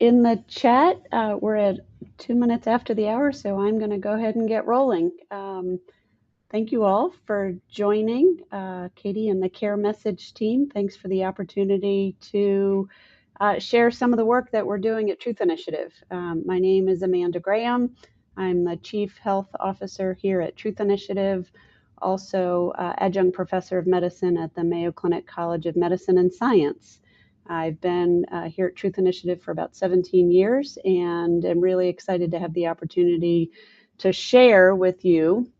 in the chat, we're at 2 minutes after the hour, so I'm going to go ahead and get rolling. Thank you all for joining. Katie and the Care Message team, thanks for the opportunity to share some of the work that we're doing at Truth Initiative. My name is Amanda Graham. I'm the Chief Health Officer here at Truth Initiative, also Adjunct Professor of Medicine at the Mayo Clinic College of Medicine and Science. I've been here at Truth Initiative for about 17 years and am really excited to have the opportunity to share with you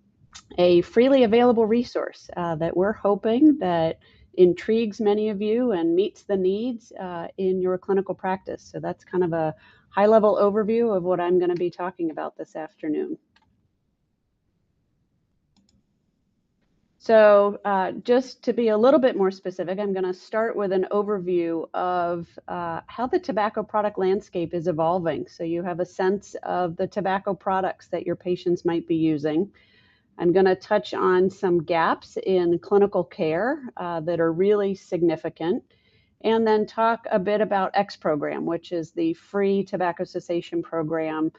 a freely available resource that we're hoping that intrigues many of you and meets the needs in your clinical practice. So that's kind of a high-level overview of what I'm going to be talking about this afternoon. So just to be a little bit more specific, I'm going to start with an overview of how the tobacco product landscape is evolving. So you have a sense of the tobacco products that your patients might be using. I'm going to touch on some gaps in clinical care that are really significant, and then talk a bit about X Program, which is the free tobacco cessation program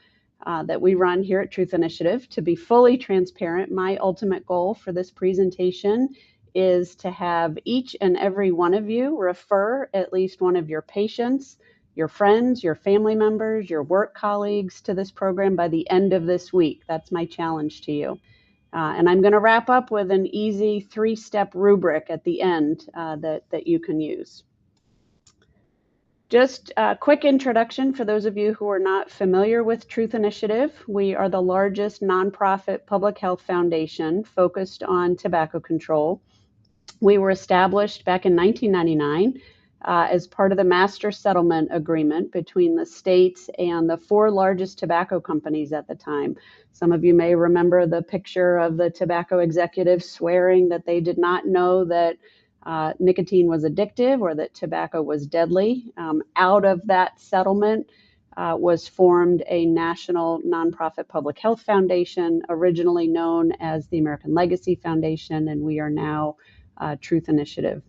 that we run here at Truth Initiative. To be fully transparent, my ultimate goal for this presentation is to have each and every one of you refer at least one of your patients, your friends, your family members, your work colleagues to this program by the end of this week. That's my challenge to you. And I'm going to wrap up with an easy 3-step rubric at the end that you can use. Just a quick introduction for those of you who are not familiar with Truth Initiative. We are the largest nonprofit public health foundation focused on tobacco control. We were established back in 1999 as part of the master settlement agreement between the states and the 4 largest tobacco companies at the time. Some of you may remember the picture of the tobacco executives swearing that they did not know that nicotine was addictive or that tobacco was deadly. Out of that settlement was formed a national nonprofit public health foundation, originally known as the American Legacy Foundation, and we are now Truth Initiative.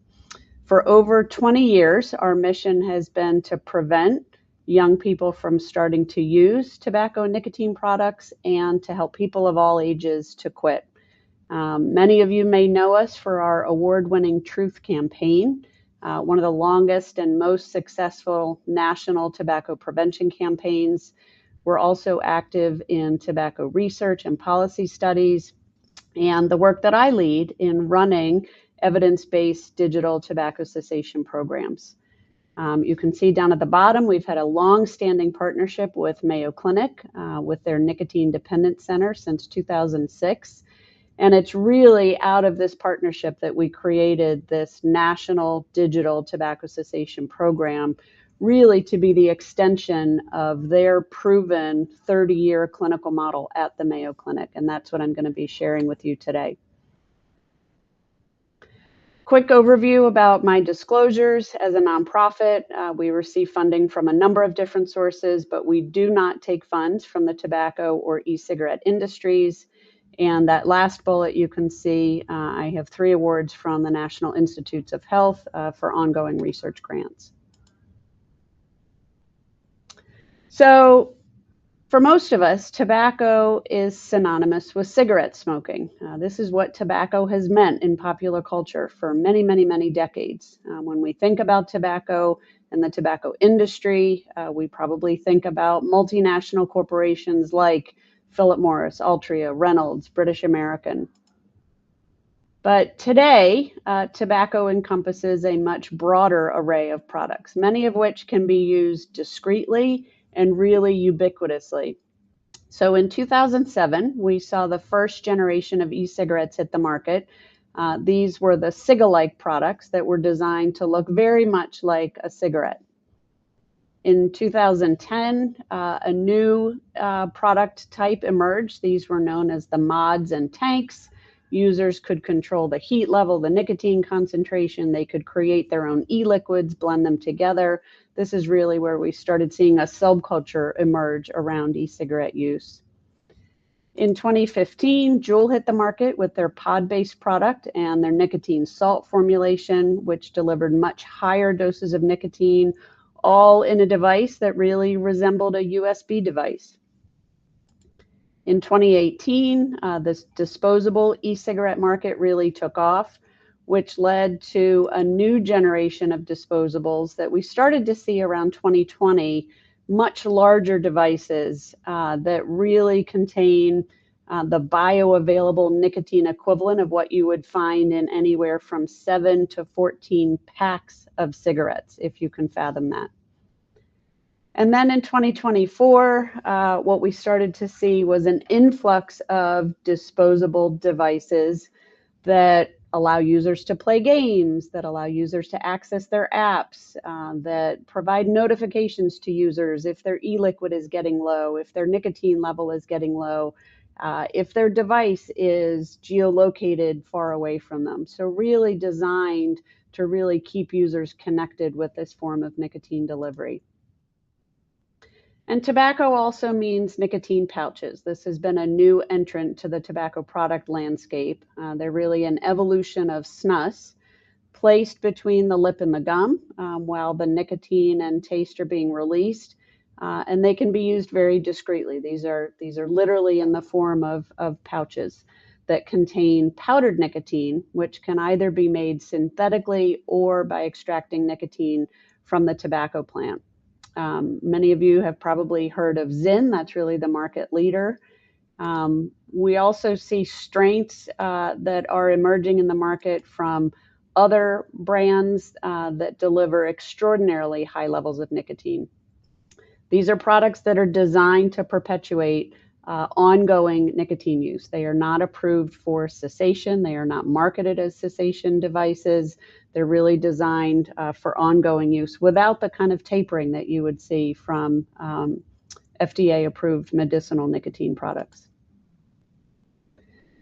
For over 20 years, our mission has been to prevent young people from starting to use tobacco and nicotine products and to help people of all ages to quit. Many of you may know us for our award-winning Truth campaign, one of the longest and most successful national tobacco prevention campaigns. We're also active in tobacco research and policy studies, and the work that I lead in running evidence-based digital tobacco cessation programs. You can see down at the bottom, we've had a long-standing partnership with Mayo Clinic with their Nicotine Dependence Center since 2006. And it's really out of this partnership that we created this national digital tobacco cessation program, really to be the extension of their proven 30-year clinical model at the Mayo Clinic. And that's what I'm going to be sharing with you today. Quick overview about my disclosures. As a nonprofit, we receive funding from a number of different sources, but we do not take funds from the tobacco or e-cigarette industries. And that last bullet you can see, I have 3 awards from the National Institutes of Health for ongoing research grants. So for most of us, tobacco is synonymous with cigarette smoking. This is what tobacco has meant in popular culture for many, many, many decades. When we think about tobacco and the tobacco industry, we probably think about multinational corporations like Philip Morris, Altria, Reynolds, British American. But today, tobacco encompasses a much broader array of products, many of which can be used discreetly and really ubiquitously. So in 2007, we saw the first generation of e-cigarettes hit the market. These were the cig-alike products that were designed to look very much like a cigarette. In 2010, a new product type emerged. These were known as the mods and tanks. Users could control the heat level, the nicotine concentration. They could create their own e-liquids, blend them together. This is really where we started seeing a subculture emerge around e-cigarette use. In 2015, Juul hit the market with their pod-based product and their nicotine salt formulation, which delivered much higher doses of nicotine, all in a device that really resembled a USB device. In 2018, this disposable e-cigarette market really took off, which led to a new generation of disposables that we started to see around 2020, much larger devices that really contain the bioavailable nicotine equivalent of what you would find in anywhere from 7 to 14 packs of cigarettes, if you can fathom that. And then in 2024, what we started to see was an influx of disposable devices that allow users to play games, that allow users to access their apps, that provide notifications to users if their e-liquid is getting low, if their nicotine level is getting low, if their device is geolocated far away from them. So really designed to really keep users connected with this form of nicotine delivery. And tobacco also means nicotine pouches. This has been a new entrant to the tobacco product landscape. They're really an evolution of snus placed between the lip and the gum while the nicotine and taste are being released. And they can be used very discreetly. These are literally in the form of pouches that contain powdered nicotine, which can either be made synthetically or by extracting nicotine from the tobacco plant. Many of you have probably heard of Zyn. That's really the market leader. We also see strengths that are emerging in the market from other brands that deliver extraordinarily high levels of nicotine. These are products that are designed to perpetuate ongoing nicotine use. They are not approved for cessation. They are not marketed as cessation devices. They're really designed for ongoing use without the kind of tapering that you would see from FDA-approved medicinal nicotine products.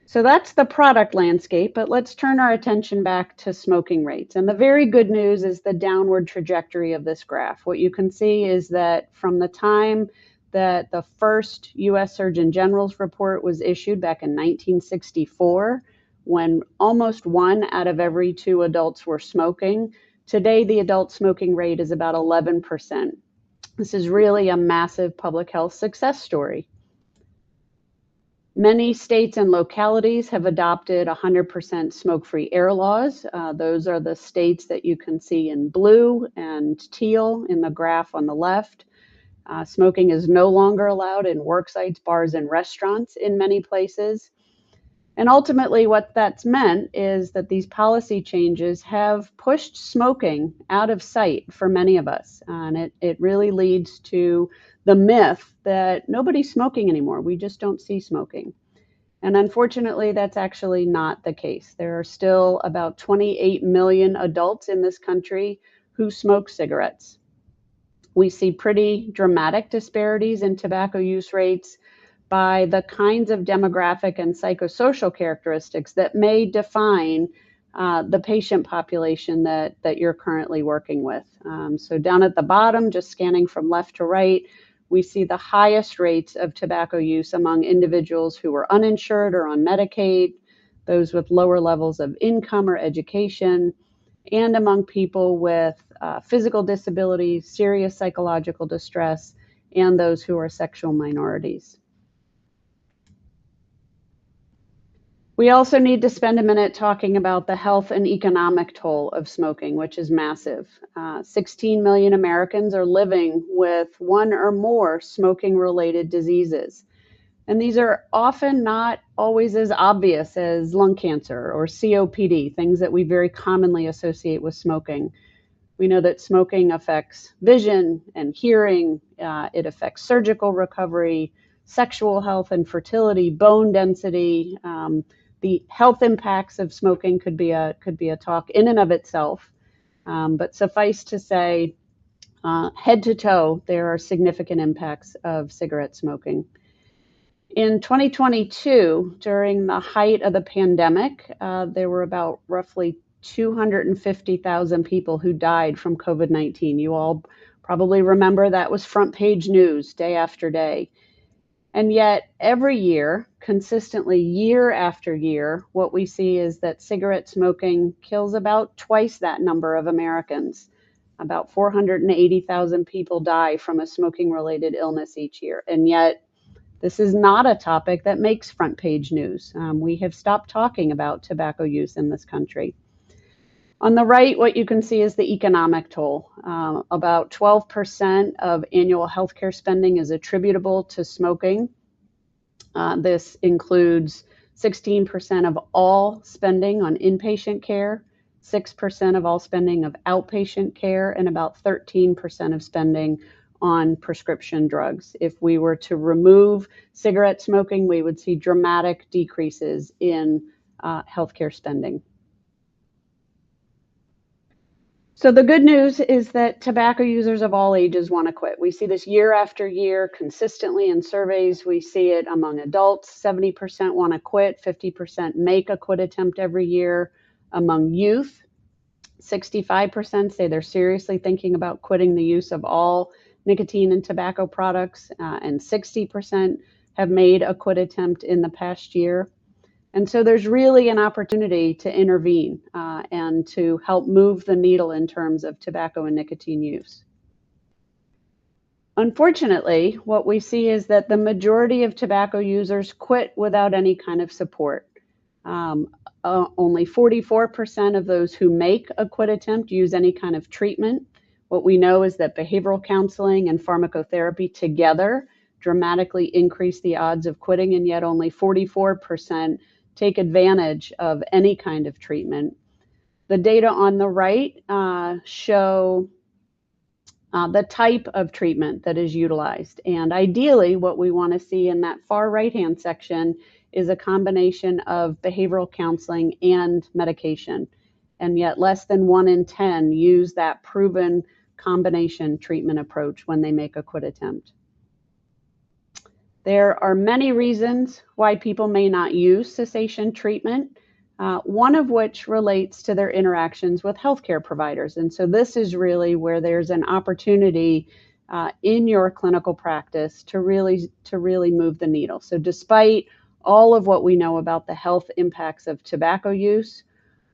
So that's the product landscape, but let's turn our attention back to smoking rates. And the very good news is the downward trajectory of this graph. What you can see is that from the time that the first U.S. Surgeon General's report was issued back in 1964, when almost 1 out of every 2 adults were smoking, today the adult smoking rate is about 11%. This is really a massive public health success story. Many states and localities have adopted 100% smoke-free air laws. Those are the states that you can see in blue and teal in the graph on the left. Smoking is no longer allowed in work sites, bars, and restaurants in many places. And ultimately, what that's meant is that these policy changes have pushed smoking out of sight for many of us. And it really leads to the myth that nobody's smoking anymore. We just don't see smoking. And unfortunately, that's actually not the case. There are still about 28 million adults in this country who smoke cigarettes. We see pretty dramatic disparities in tobacco use rates by the kinds of demographic and psychosocial characteristics that may define the patient population that you're currently working with. So down at the bottom, just scanning from left to right, we see the highest rates of tobacco use among individuals who are uninsured or on Medicaid, those with lower levels of income or education, and among people with physical disabilities, serious psychological distress, and those who are sexual minorities. We also need to spend a minute talking about the health and economic toll of smoking, which is massive. 16 million Americans are living with 1 or more smoking-related diseases. And these are often not always as obvious as lung cancer or COPD, things that we very commonly associate with smoking. We know that smoking affects vision and hearing, it affects surgical recovery, sexual health and fertility, bone density. The health impacts of smoking could be a talk in and of itself, but suffice to say, head to toe, there are significant impacts of cigarette smoking. In 2022, during the height of the pandemic, there were about roughly 250,000 people who died from COVID-19. You all probably remember that was front page news day after day. And yet every year, consistently year after year, what we see is that cigarette smoking kills about twice that number of Americans. About 480,000 people die from a smoking-related illness each year. And yet, this is not a topic that makes front page news. We have stopped talking about tobacco use in this country. On the right, what you can see is the economic toll. About 12% of annual healthcare spending is attributable to smoking. This includes 16% of all spending on inpatient care, 6% of all spending of outpatient care, and about 13% of spending on prescription drugs. If we were to remove cigarette smoking, we would see dramatic decreases in healthcare spending. So the good news is that tobacco users of all ages want to quit. We see this year after year consistently in surveys. We see it among adults. 70% want to quit, 50% make a quit attempt every year. Among youth, 65% say they're seriously thinking about quitting the use of all nicotine and tobacco products, and 60% have made a quit attempt in the past year. And so there's really an opportunity to intervene and to help move the needle in terms of tobacco and nicotine use. Unfortunately, what we see is that the majority of tobacco users quit without any kind of support. Only 44% of those who make a quit attempt use any kind of treatment. What we know is that behavioral counseling and pharmacotherapy together dramatically increase the odds of quitting, and yet only 44% take advantage of any kind of treatment. The data on the right show the type of treatment that is utilized. And ideally, what we want to see in that far right-hand section is a combination of behavioral counseling and medication. And yet less than 1 in 10 use that proven combination treatment approach when they make a quit attempt. There are many reasons why people may not use cessation treatment, one of which relates to their interactions with healthcare providers. And so this is really where there's an opportunity in your clinical practice to really move the needle. So despite all of what we know about the health impacts of tobacco use,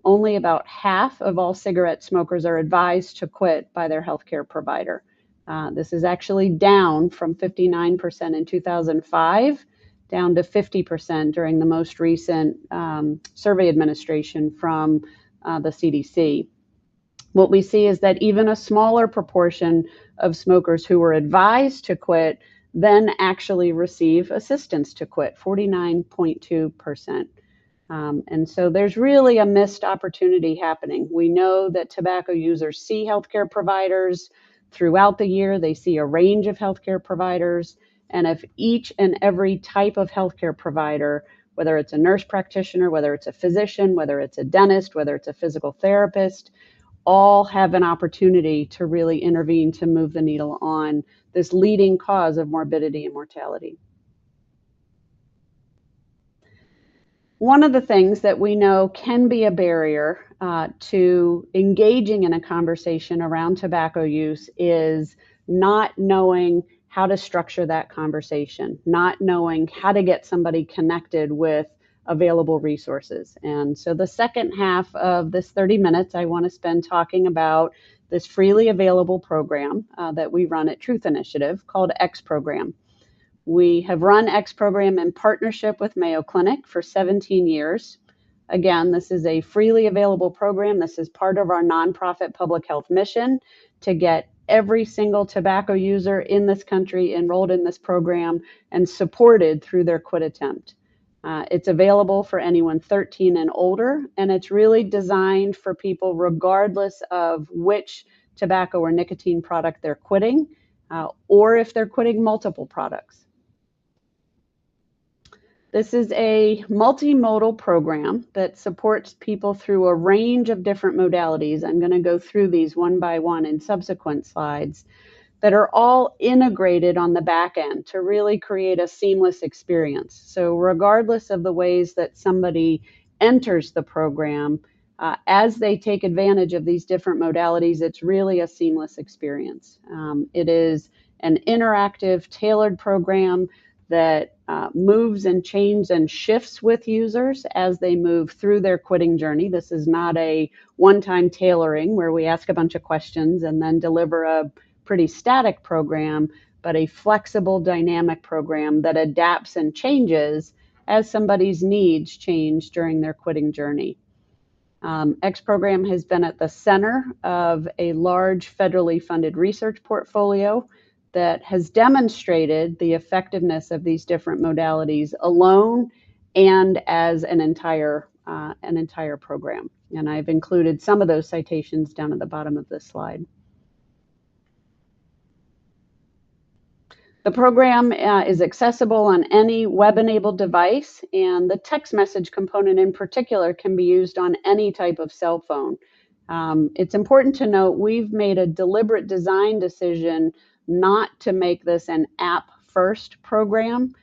only about half of all cigarette smokers are advised to quit by their healthcare provider. This is actually down from 59% in 2005, down to 50% during the most recent survey administration from the CDC. What we see is that even a smaller proportion of smokers who were advised to quit then actually receive assistance to quit, 49.2%. And so there's really a missed opportunity happening. We know that tobacco users see healthcare providers throughout the year. They see a range of healthcare providers. And if each and every type of healthcare provider, whether it's a nurse practitioner, whether it's a physician, whether it's a dentist, whether it's a physical therapist, all have an opportunity to really intervene to move the needle on this leading cause of morbidity and mortality. One of the things that we know can be a barrier to engaging in a conversation around tobacco use is not knowing how to structure that conversation, not knowing how to get somebody connected with available resources. And so the second half of this 30 minutes, I want to spend talking about this freely available program that we run at Truth Initiative called X Program. We have run X Program in partnership with Mayo Clinic for 17 years. Again, this is a freely available program. This is part of our nonprofit public health mission to get every single tobacco user in this country enrolled in this program and supported through their quit attempt. It's available for anyone 13 and older, and it's really designed for people regardless of which tobacco or nicotine product they're quitting, or if they're quitting multiple products. This is a multimodal program that supports people through a range of different modalities. I'm going to go through these one by one in subsequent slides that are all integrated on the back end to really create a seamless experience. So regardless of the ways that somebody enters the program, as they take advantage of these different modalities, it's really a seamless experience. It is an interactive, tailored program that moves and changes and shifts with users as they move through their quitting journey. This is not a one-time tailoring where we ask a bunch of questions and then deliver a pretty static program, but a flexible, dynamic program that adapts and changes as somebody's needs change during their quitting journey. X program has been at the center of a large federally funded research portfolio that has demonstrated the effectiveness of these different modalities alone and as an entire program. And I've included some of those citations down at the bottom of this slide. The program is accessible on any web-enabled device, and the text message component in particular can be used on any type of cell phone. It's important to note we've made a deliberate design decision not to make this an app-first program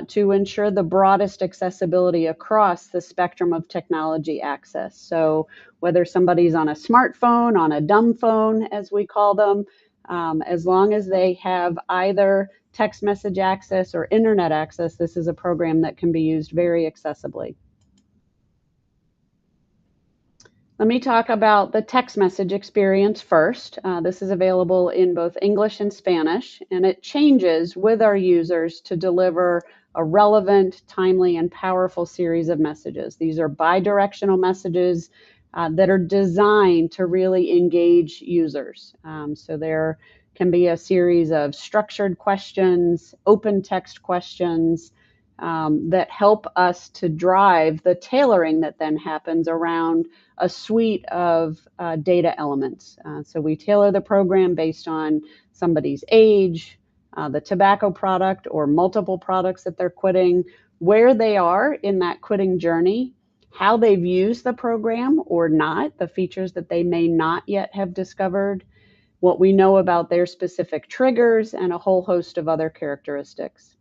to ensure the broadest accessibility across the spectrum of technology access. So whether somebody's on a smartphone, on a dumb phone, as we call them, as long as they have either text message access or internet access, this is a program that can be used very accessibly. Let me talk about the text message experience first. This is available in both English and Spanish, and it changes with our users to deliver a relevant, timely, and powerful series of messages. These are bidirectional messages that are designed to really engage users. So there can be a series of structured questions, open text questions that help us to drive the tailoring that then happens around a suite of data elements. So we tailor the program based on somebody's age, the tobacco product or multiple products that they're quitting, where they are in that quitting journey, how they've used the program or not, the features that they may not yet have discovered, what we know about their specific triggers, and a whole host of other characteristics.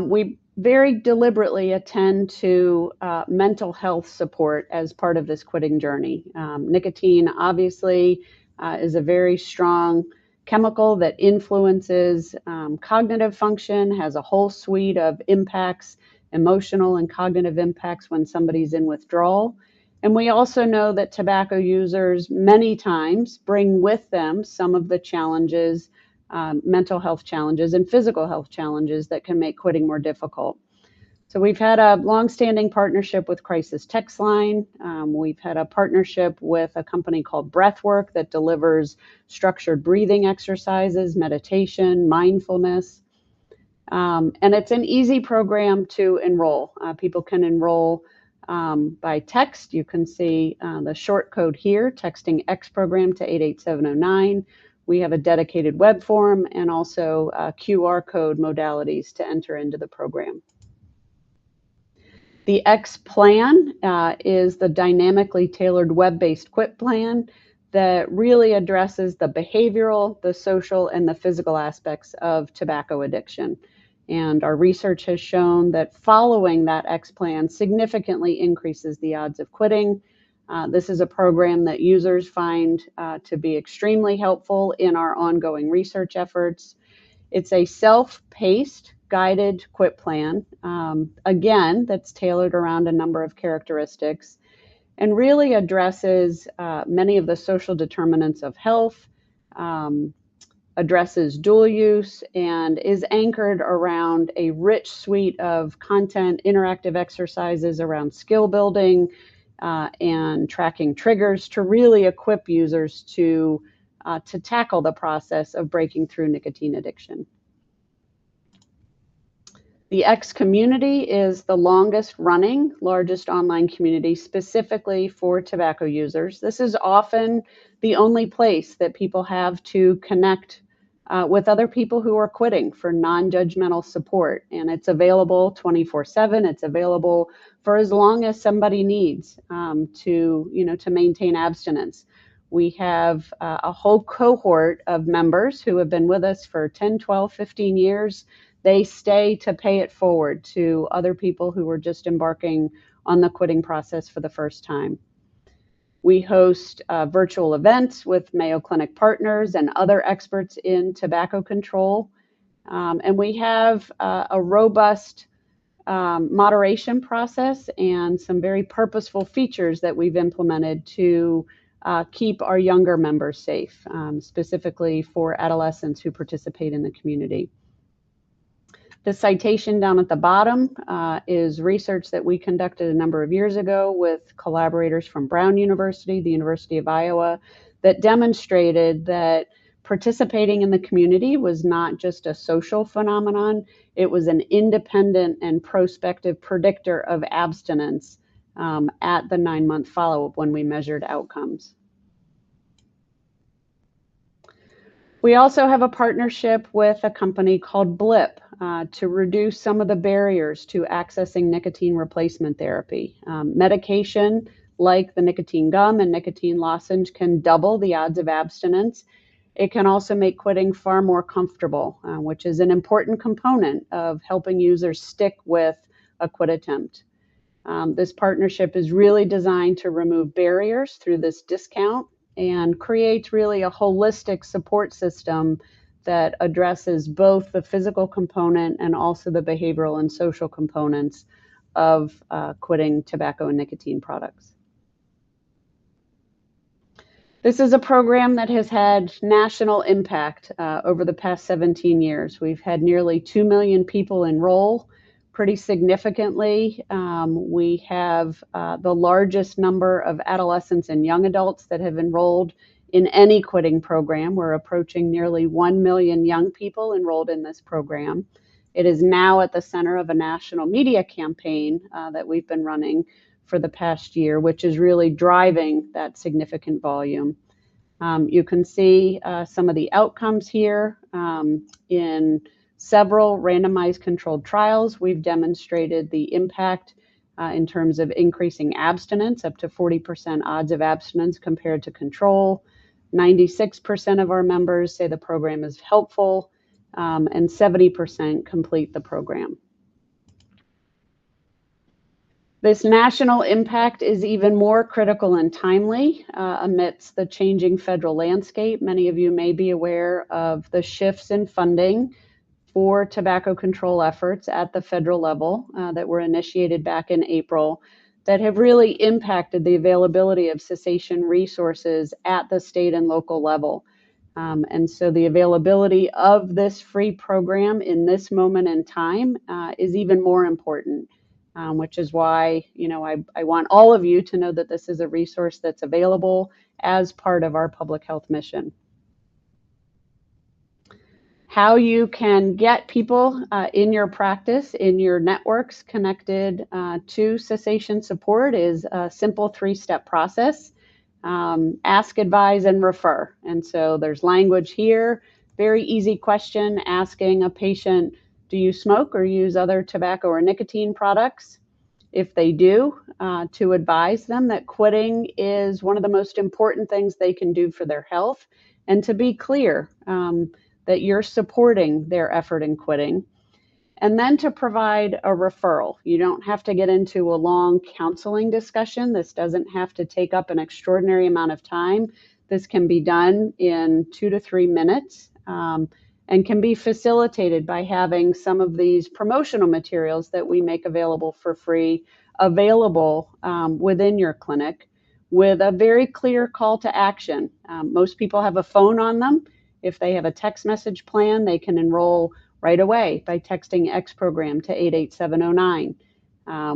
We very deliberately attend to mental health support as part of this quitting journey. Nicotine obviously is a very strong chemical that influences cognitive function, has a whole suite of impacts, emotional and cognitive impacts when somebody's in withdrawal. And we also know that tobacco users many times bring with them some of the challenges, mental health challenges and physical health challenges that can make quitting more difficult. So we've had a longstanding partnership with Crisis Text Line. We've had a partnership with a company called Breathwork that delivers structured breathing exercises, meditation, mindfulness. And it's an easy program to enroll. People can enroll by text. You can see the short code here, texting X program to 88709. We have a dedicated web form and also QR code modalities to enter into the program. The X plan is the dynamically tailored web-based quit plan that really addresses the behavioral, the social, and the physical aspects of tobacco addiction. And our research has shown that following that X plan significantly increases the odds of quitting. This is a program that users find to be extremely helpful in our ongoing research efforts. It's a self-paced, guided quit plan, again, that's tailored around a number of characteristics and really addresses many of the social determinants of health, addresses dual use, and is anchored around a rich suite of content, interactive exercises around skill building and tracking triggers to really equip users to tackle the process of breaking through nicotine addiction. The X community is the longest running, largest online community specifically for tobacco users. This is often the only place that people have to connect with other people who are quitting for non-judgmental support. And it's available 24/7. It's available for as long as somebody needs to maintain abstinence. We have a whole cohort of members who have been with us for 10, 12, 15 years. They stay to pay it forward to other people who are just embarking on the quitting process for the first time. We host virtual events with Mayo Clinic partners and other experts in tobacco control. And we have a robust moderation process and some very purposeful features that we've implemented to keep our younger members safe, specifically for adolescents who participate in the community. The citation down at the bottom is research that we conducted a number of years ago with collaborators from Brown University, the University of Iowa, that demonstrated that participating in the community was not just a social phenomenon, it was an independent and prospective predictor of abstinence at the 9-month follow-up when we measured outcomes. We also have a partnership with a company called Blip to reduce some of the barriers to accessing nicotine replacement therapy. Medication like the nicotine gum and nicotine lozenge can double the odds of abstinence. It can also make quitting far more comfortable, which is an important component of helping users stick with a quit attempt. This partnership is really designed to remove barriers through this discount and creates really a holistic support system that addresses both the physical component and also the behavioral and social components of quitting tobacco and nicotine products. This is a program that has had national impact over the past 17 years. We've had nearly 2 million people enroll pretty significantly. We have the largest number of adolescents and young adults that have enrolled in any quitting program. We're approaching nearly 1 million young people enrolled in this program. It is now at the center of a national media campaign that we've been running for the past year, which is really driving that significant volume. You can see some of the outcomes here. In several randomized controlled trials, we've demonstrated the impact in terms of increasing abstinence, up to 40% odds of abstinence compared to control. 96% of our members say the program is helpful, and 70% complete the program. This national impact is even more critical and timely amidst the changing federal landscape. Many of you may be aware of the shifts in funding for tobacco control efforts at the federal level that were initiated back in April that have really impacted the availability of cessation resources at the state and local level. And so the availability of this free program in this moment in time is even more important, which is why, I want all of you to know that this is a resource that's available as part of our public health mission. How you can get people in your practice, in your networks connected to cessation support is a simple 3-step process. Ask, advise, and refer. And so there's language here, very easy question asking a patient, do you smoke or use other tobacco or nicotine products? If they do, to advise them that quitting is one of the most important things they can do for their health, and to be clear that you're supporting their effort in quitting. And then to provide a referral. You don't have to get into a long counseling discussion. This doesn't have to take up an extraordinary amount of time. This can be done in 2 to 3 minutes and can be facilitated by having some of these promotional materials that we make available for free available within your clinic with a very clear call to action. Most people have a phone on them. If they have a text message plan, they can enroll right away by texting X program to 88709.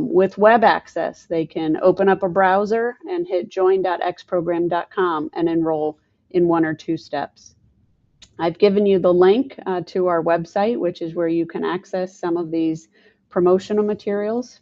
With web access, they can open up a browser and hit join.xprogram.com and enroll in 1 or 2 steps. I've given you the link to our website, which is where you can access some of these promotional materials.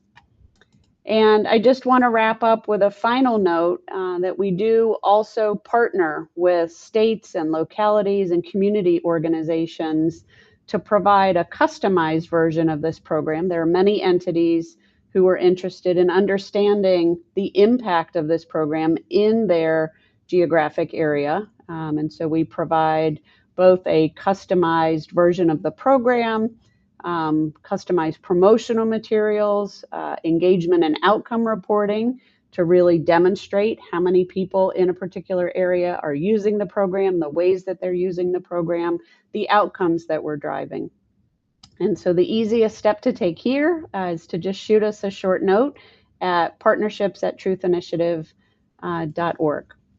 And I just want to wrap up with a final note that we do also partner with states and localities and community organizations to provide a customized version of this program. There are many entities who are interested in understanding the impact of this program in their geographic area. And so we provide both a customized version of the program, customized promotional materials, engagement and outcome reporting to really demonstrate how many people in a particular area are using the program, the ways that they're using the program, the outcomes that we're driving. And so the easiest step to take here is to just shoot us a short note at partnerships@truthinitiative.org.